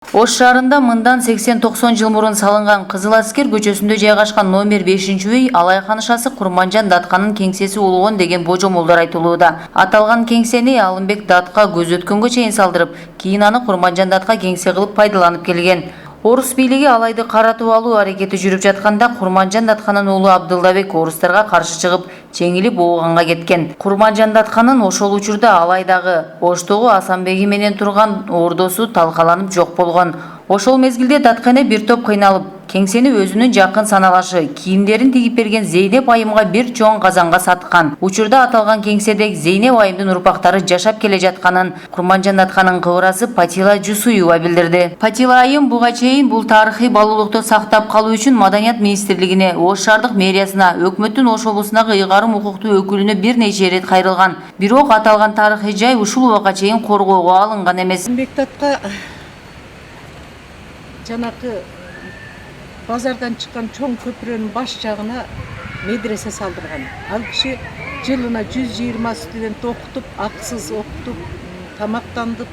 Ош шаарында мындан 80-90 жыл мурун салынган Кызыл Аскер көчөсүндө жайгашкан номер 5-үй Алай ханышасы Курманжан Датканын кеңсеси болгон деген божомолдор айтылууда. Аталган кеңсени Алымбек Датка көз өткөнгө чейин салдырып, кийин аны Курманжан Датка кеңсе кылып пайдаланып келген. Орус бийлиги Алайды каратып алуу аракети жүрүп жатканда Курманжан Датканын уулу Абдылдабек орустарга каршы чыгып, чеңилип ооганга кеткен. Курманжан Датканын ошол учурда Алайдагы Оштогу Асанбеги менен турган ордосу талкаланып жок болгон. Ошол мезгилде Даткене бир топ кыйналып, кеңсени өзүнүн жакын саналашы кийимдерин тигип берген Зейнеп айымга бир чоң казанга саткан. Учурда аталган кеңседе Зейнеп айымдын урпактары жашап келе жатканын Курманжан Датканын кыбырасы Патила Жусуева билдирди. Патила айым буга чейин бул тарыхый балуулукту сактап калуу үчүн Маданият министрлигине, Ош шаардык мэриясына, өкмөттүн Ош облусундагы ыйгарым укуктуу өкүлүнө бир нече ирет кайрылган. Бирок аталган тарыхый жай ушул убакка чейин коргоого алынган эмес. Жанакы базардан чыккан чоң көпүрөнүн баш жагына медресе салдырган. Ал киши жылына 120 студент окутуп, акысыз окутуп, тамактандып,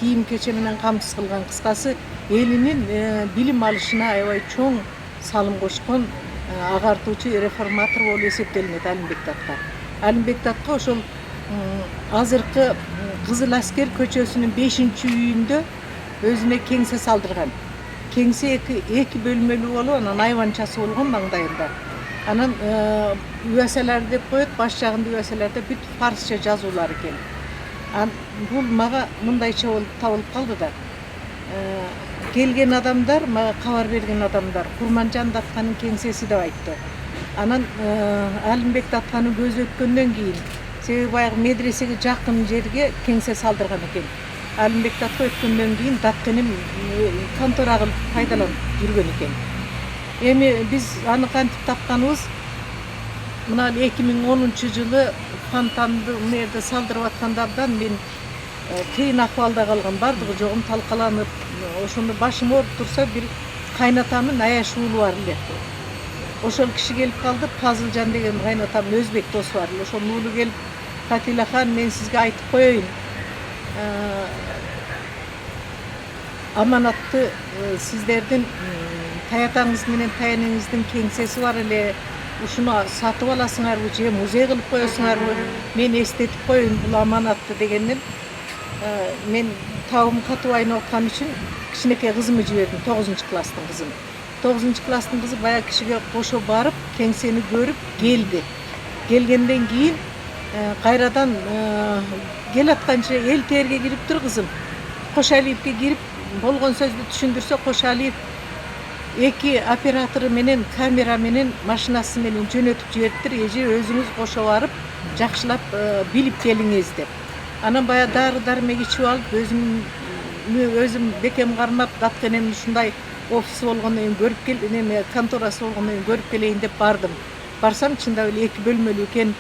кийим кече менен камсыз кылган. Кыскасы элинин билим алышына аябай чоң салым кошкон агартуучу реформатор болуп эсептелинет Алымбек Датка. Алымбек Датка ошол азыркы Кызыл Аскер көчөсүнүн 5-үйүндө өзүнө кеңсе салдырган. Кеңсе эки бөлмөлүү болуп, анан айванчасы болгон маңдайында. Анан үбәселер деп коет, баш жагында үбәселерде бүт фарсча жазуулар экен. Бул мага мындайча болуп табылып калды да. Келген адамдар, мага кабар берген адамдар Курманжан Датканын кеңсеси деп айтты. Анан Алымбек Датканын көзү өткөндөн кийин, себеби баягы медресеге жакын жерге кеңсе салдырган экен. Алымбек Датка өткөндөн кийин Даткенин контора кылып пайдаланып жүргөн экен. Эми биз аны кантип тапканыбыз, мына 2010-жылы фонтанды мэрде салдырып атканда абдан мен кыйын акыбалда калган, бардыгы жогум талкаланып, ошондо башым ооруп турса, бир кайнатамдын аяш уулу бар эле. Ошол киши келип калды, Пазылжан деген кайнатамдын өзбек досу бар эле. Ошол уулу келип, Патила хан, мен сизге айтып коеюн. Аманатты сиздердин таятаңыз менен таяныңыздын кеңсеси бар эле. Ушуну сатып аласыңарбы же музей кылып коесуңарбы? Мен эстетип коеюн бул аманатты дегенден мен табым катуу айнап аткан үчүн кичинекей кызымды жибердим, 9-класстын кызын. 9-класстын кызы баягы кишиге кошо барып, кеңсени көрүп келди. Келгенден кийин кайрадан келатканча эл терге кириптир кызым. Кошалиевке кирип болгон сөздү түшүндүрсө, Кошалиев 2 оператору менен камера менен машинасы менен жөнөтүп жибериптир, эже өзүңүз кошо барып жакшылап билип келиңиз деп. Анан баягы дары дармек ичип алып, өзүм бекем кармап, Даткенин ушундай офиси болгондон кийин көрүп кел, конторасы болгондон кийин көрүп келейин деп бардым. Барсам чындап эле 2 бөлмөлүү экен.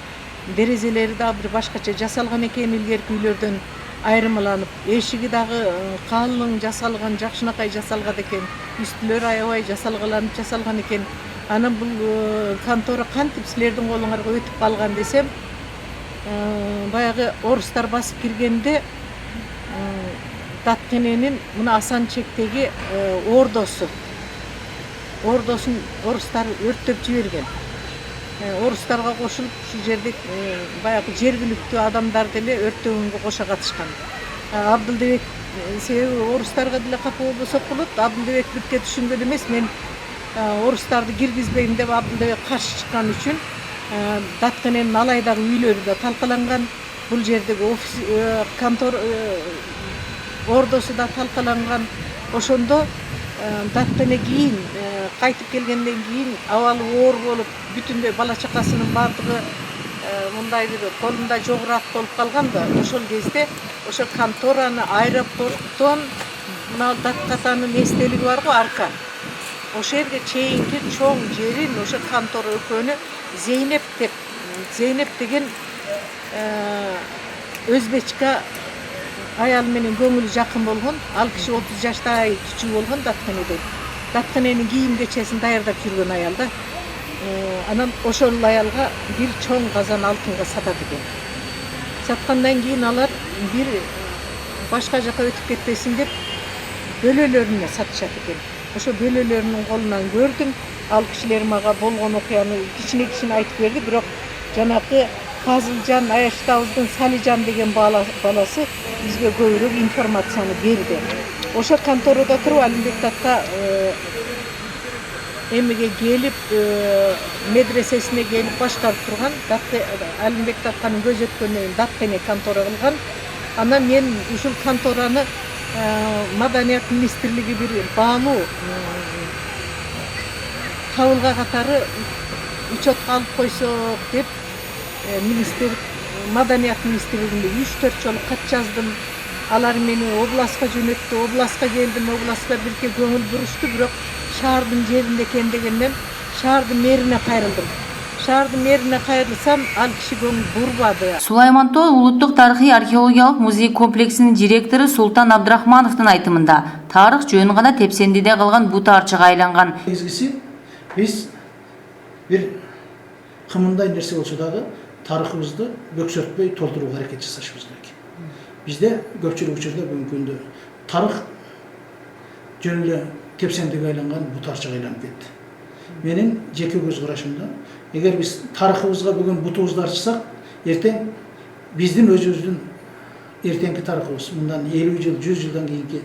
Дерезелери дагы бир башкача жасалган экен, илгерки үйлөрдөн айырмаланып, эшиги дагы калың жасалган, жакшынакай жасалган экен. Үстүлөрү аябай жасалган экен. Анан бул контора кантип силердин колуңарга өтүп калган десем, баягы орустар басып киргенде Даткененин мына Асанчектеги ордосун орустар өрттөп жиберген. Орустарга кошулуп ушу жерде баягы жергиликтүү адамдар деле өрттөгөнгө кошо катышкан. Абдылдебек, себеби орустарга деле капа болбосок болот. Абдылдебек бирке түшүнгөн эмес, мен орустарды киргизбейм деп Абдылдебек каршы чыккан үчүн Даткененин Алайдагы үйлөрү да талкаланган. Бул жердеги офис, контор, ордосу да талкаланган. Ошондо Даткене кийин кайтып келгенден кийин абалы оор болуп, бүтүндөй бала чакасынын бардыгы мындай бир колунда жогурак болуп калган да. Ошол кезде ошо контораны аэропорттон мына Даткатанын эстелиги бар го, арка. Ошол жерге чейинки чоң жерин ошо контора өкөнү Зейнеп деген өзбечка аял менен көңүлү жакын болгон. Ал киши 30 жаштай кичүү болгон Даткенеден. Даткененин кийим кечесин даярдап жүргөн аял да. Анан ошол аялга бир чоң казан алтынга сатат экен. Саткандан кийин алар бир башка жака өтүп кетпесин деп бөлөлөрүнө сатышат экен. Ошо бөлөлөрүнүн колунан көрдүм. Ал кишилер мага болгон окуяны кичине айтып берди, бирок жанакы Фазылжан Аяштабыздын Салижан деген баласы бизге көбүрөөк информацияны берди. Ошо конторада туруп Алимбек датка эмеге келип, медресесине келип башкарып турган Алимбек даттанын көзөткөнүнөн даттене контора кылган. Анан мен ушул контораны Маданият министрлиги бир баалуу кабылга катары учетко алып койсок деп Маданият министрлигине 3-4 жолу кат жаздым. Алар мени областка жөнөттү, областка келдим, областка бирке көңүл бурушту, бирок шаардын жеринде экен дегенден шаардын мэрине кайрылдым. Шаардын мэрине кайрылсам, ал киши көңүл бурбады. Сулайман Тоо улуттук тарыхый археологиялык музей комплексинин директору Султан Абдрахмановдун айтымында тарых жөн гана тепсендиде калган бут арчыга айланган. Негизгиси биз бир кымындай нерсе болсо дагы тарыхыбызды бөксөртпөй толтурууга аракет жасашыбыз керек. Бизде көпчүлүк учурда бүгүнкү күндө тарых жөн эле тепсендиге айланган бут арчыга айланып кетти. Менин жеке көз карашымда, эгер биз тарыхыбызга бүгүн бутубузду арчысак, эртең биздин өзүбүздүн эртеңки тарыхыбыз, мындан 50 жыл, 100 жылдан кийинки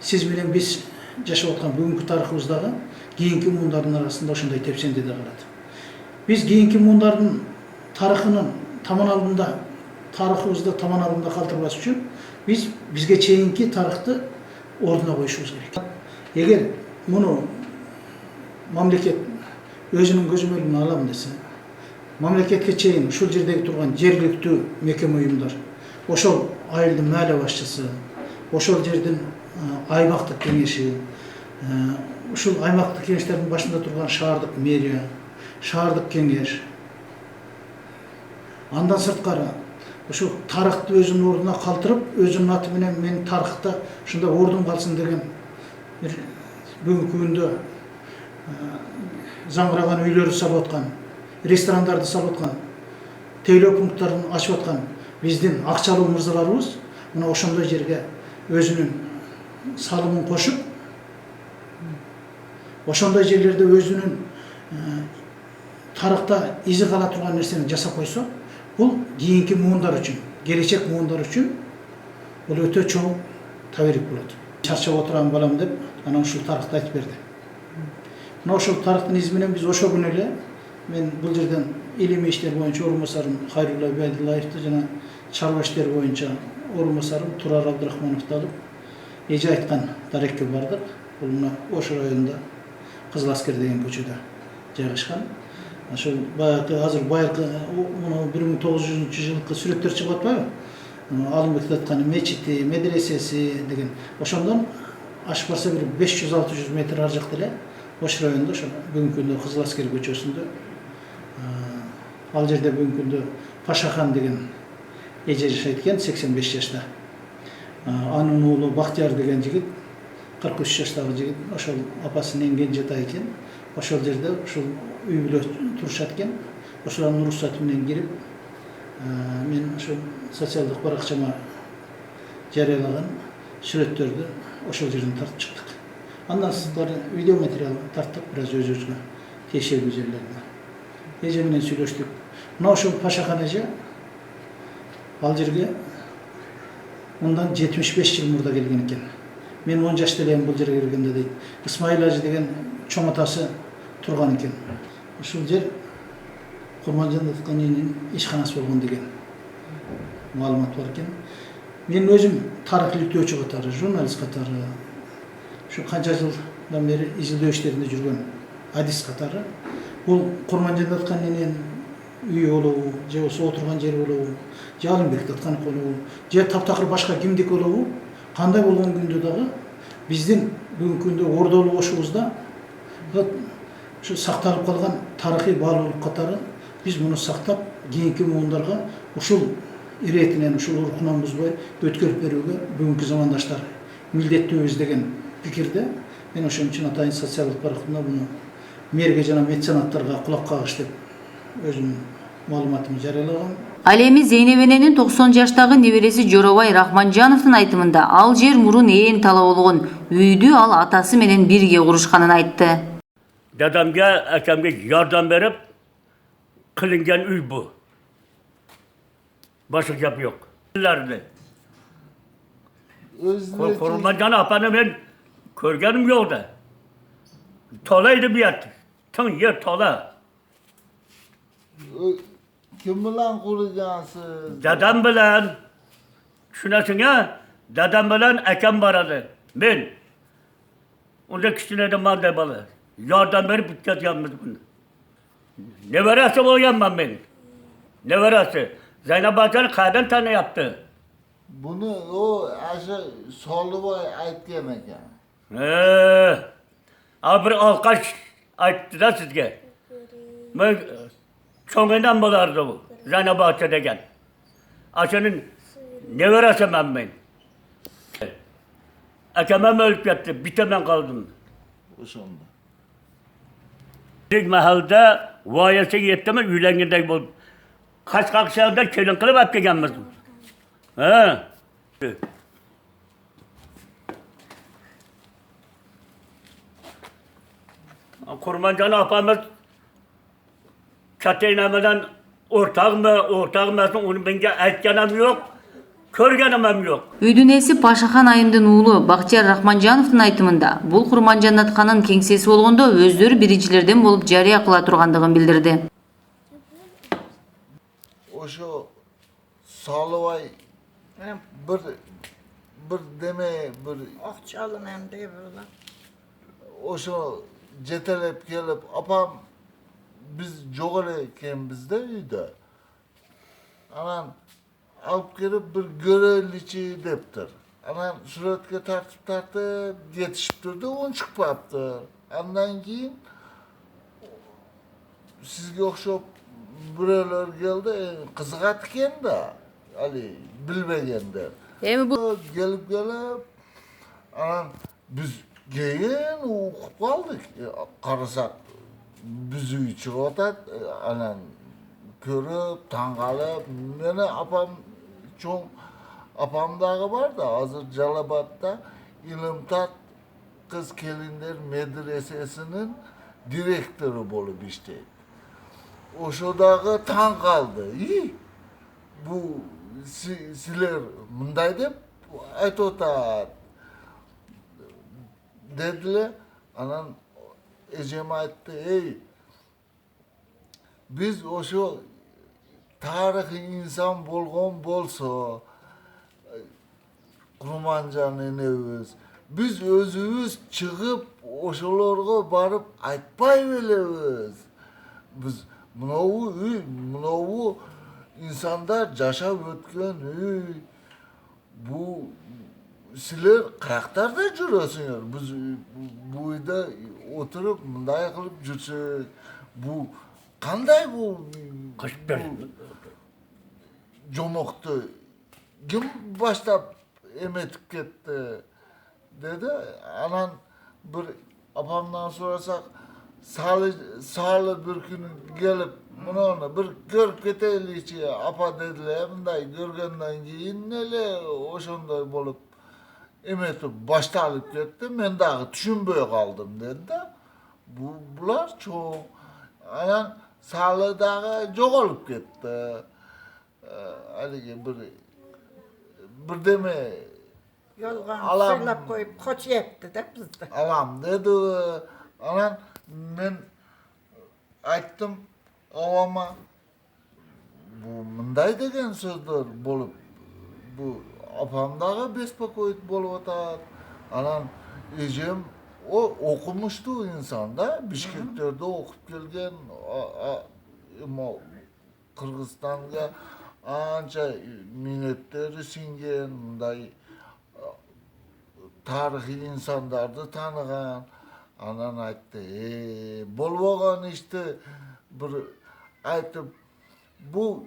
сиз менен биз жашап аткан бүгүнкү тарыхыбыздагы кийинки муундардын арасында ошондой тепсендиде калат. Биз кийинки муундардын тарыхынын таман алдында, тарыхыбызды таман алдында калтырбаш үчүн бизге чейинки тарыхты ордуна коюшубуз керек. Эгер муну мамлекет өзүнүн көзөмөлүнө алам десе, мамлекетке чейин ушул жердеги турган жергиликтүү мекеме уюмдар, ошол айылдын маале башчысы, ошол жердин аймактык кеңеши, ушул аймактык кеңештердин башында турган шаардык мэрия, шаардык кеңеш, андан сырткары ушул тарыхты өзүнүн ордуна калтырып, өзүнүн аты менен мен тарыхта ушундай ордун калсын деген бир бүгүнкү күндө заңгыраган үйлөрдү салып аткан, ресторандарды салып аткан, тейлөө пункттарын ачып аткан биздин акчалуу мырзаларыбыз мына ошондой жерге өзүнүн салымын кошуп, ошондой жерлерде өзүнүн тарыхта изи кала турган нерсени жасап койсо, бул кийинки муундар үчүн, келечек муундар үчүн бул өтө чоң таберик болот. Чарчап отурам балам деп, анан ушул тарыхты айтып берди. Мына ошол тарыхтын изи менен биз ошол күнү эле мен бул жерден илимий иштер боюнча орун басарым Хайрулла Байдуллаевди жана чарба иштер боюнча орун басарым Турар Абдрахмановду алып эже айткан дарекке бардык. Бул мына Ош районунда Кызыл Аскер деген көчөдө жайгашкан. Ошол азыр байыркы 1900 жылкы сүрөттөр чыгып атпайбы? Алымбек даттанын мечити, медресеси деген. Ошондон ашып барса бир 500-600 метр ар жакта эле Ош районунда, ошо бүгүнкү күндө Кызыл Аскер көчөсүндө, ал жерде бүгүнкү күндө Пашахан деген эже жашайт экен, 85 жашта. Анын уулу Бактияр деген жигит 43 жаштагы жигит, ошол апасынын эң кенже экен. Ошол жерде ушул үй бүлө турушат экен. Ошолордун уруксаты менен кирип, мен ошол социалдык баракчама жарыялаган сүрөттөрдү ошол жерден тартып чыктык. Андан сырткары видео материал тарттык бираз өзүбүзгө тиешелүү жерлерде. Эже менен сүйлөштүк. Мына ошол Пашахан эже ал жерге мындан 75 жыл мурда келген экен. Мен 10 жашта элем бул жерге келгенде дейт. Исмаил ажы деген чоң атасы турган экен. Ушул жер Курманжан Датканинин ишканасы болгон деген маалымат бар экен. Мен өзүм тарых иликтөөчү катары, журналист катары, ушу канча жылдан бери изилдөө иштеринде жүргөн адис катары, бул Курманжан Датканинин үйү болобу, же болсо отурган жери болобу, же Алымбек Датканов болобу, же таптакыр башка кимдики болобу, кандай болгон күндө дагы биздин бүгүнкү күндө ордолуу Ошубузда ушу сакталып калган тарыхый баалуулук катары биз муну сактап, кийинки муундарга ушул иретинен, ушул уркунан бузбай өткөрүп берүүгө бүгүнкү замандаштар милдеттүүбүз деген пикирде мен ошон үчүн атайын социалдык баракчамда буну мэрге жана меценаттарга кулак кагыш деп өзүм Malumatımı jaralagan. Ал эми Зейнеп эненин 90 жаштагы небереси Жоробай Рахманжановдун айтымында ал жер мурун ээн тала болгон, үйдү ал атасы менен бирге курушканын айтты. Dedemge, akemge yardım verip kılıngan üy bu. Başka yap yok. Nerede? Kurmancan apanı ben körgenim yolda. Tolaydı bir yer. Tın yer tola. Kim bilen kuracaksınız? Dedem bilen, şunasın ya, dedem bilen ekem baradı. Ben. Onda kişine de madde balı. Yardım verip bitket yanmış bunu. Ne verası o yanmam ben. Ne verası? Zeynep Bacan'ı kadın tane yaptı. Bunu o aşağı Soluboy aytgan ekan. Bir alkaş ayttı da sizge. Ben çoğundan bulardı bu. Zeynep Bacan degen. Aşının ne verası ben. Ekemem ölüp yattı. Bitemem kaldım. Oşonda. Bir mahallede vayası yetti mi üylengindek bulup. Kaç kakşağında kelin kılıp hep gelmezdim. He. Kurmancanı apamız çatıyla ortağım onu bence etkenem yok. Körgenim yok. Үйдүн ээси Пашахан айымдын уулу Бактияр Рахманжановдун айтымында бул Курманжан Датканын кеңсеси болгондо өздөрү биринчилерден болуп жарыя кыла тургандыгын билдирди. Oşo Soluboy bir deme bir Akçalın hem de böyle. oşo jetelep kelip apam biz jogol eken bizde uyda. Anan alıp kelip bir göreliçi deptir. Anan suratga tartip yetişip durdu, on çıkpaptı. Andan keyin sizge okşop bireler geldi, kızıgat eken da, ali bilmegender. Эми бул Gelip anan biz keyin okup kaldık. Karasak biz uy çıkıvat, anan körüp, tangalıp, meni apam çoğun apamdağı var da hazır Jalabat'ta İlimtat Kız Kelinler Medresesi'nin direktörü bolup işteydi. Oşodağı tan kaldı. İyi. Bu siler mınday dep aytotat dediler. Anan ecem aytdı, ey biz oşo tarihi insan bolgon bolsa Kurmanjan enebиz biz özümüz çıkıp oşolarga barıp aytpay belebиz. Biz mınavu insanlar yaşap ötken bu siler kayaklarda jürösüңөр. Biz bu uyda oturup mınday kılıp jürsek bu kanday bu Kaşıklar. jomoktu kim başlap emetip ketdi dedi. Anan bir apamdan sorasak sağlı bir gün gelip bunu bir görüp keteylikçi apa dediler. Bunday görgenden keyin nele oşonday bolup emetip başta alıp ketdi. Men dağı düşünböy kaldım dedi de. Bular çoğu. Anan sağlı dağı jogolup ketdi. Haligi bir deme Yolgan Alam. sırlap koyup koç yepti de bizde. alam dedi. Anan men ayttım avama bu mınday degen sözler bolup bu apamdağı bespakoyut bolup atat. Anan ejem o okumuştu insanda. Bişkek'te okup gelgen Kırgızistan'ga anca minnetleri singen mınday tarihi insanlardı tanıgan. Anan aytdı, bolboğan işte bir aytıp bu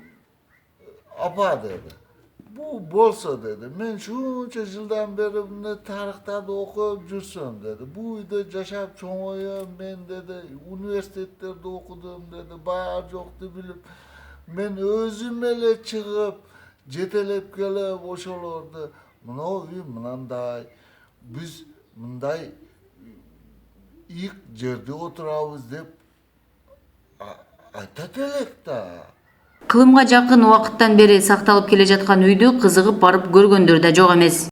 apa dedi. Bu bolsa dedi. Men şuncha yıldan beri bunu tarihta da okuyup jursam dedi. Bu uyda yaşap çoğuyum men dedi. Üniversitelerde okudum dedi. Bayar yoktu bilip Men özüm ele çıkıp jetelep kelip oşolordu. Mına uy mınanday. Biz mınday ilk jerde oturabız dep aytat elek da. Кылымга жакын убакыттан бери сакталып келе жаткан үйдү кызыгып барып көргөндөр да жок эмес.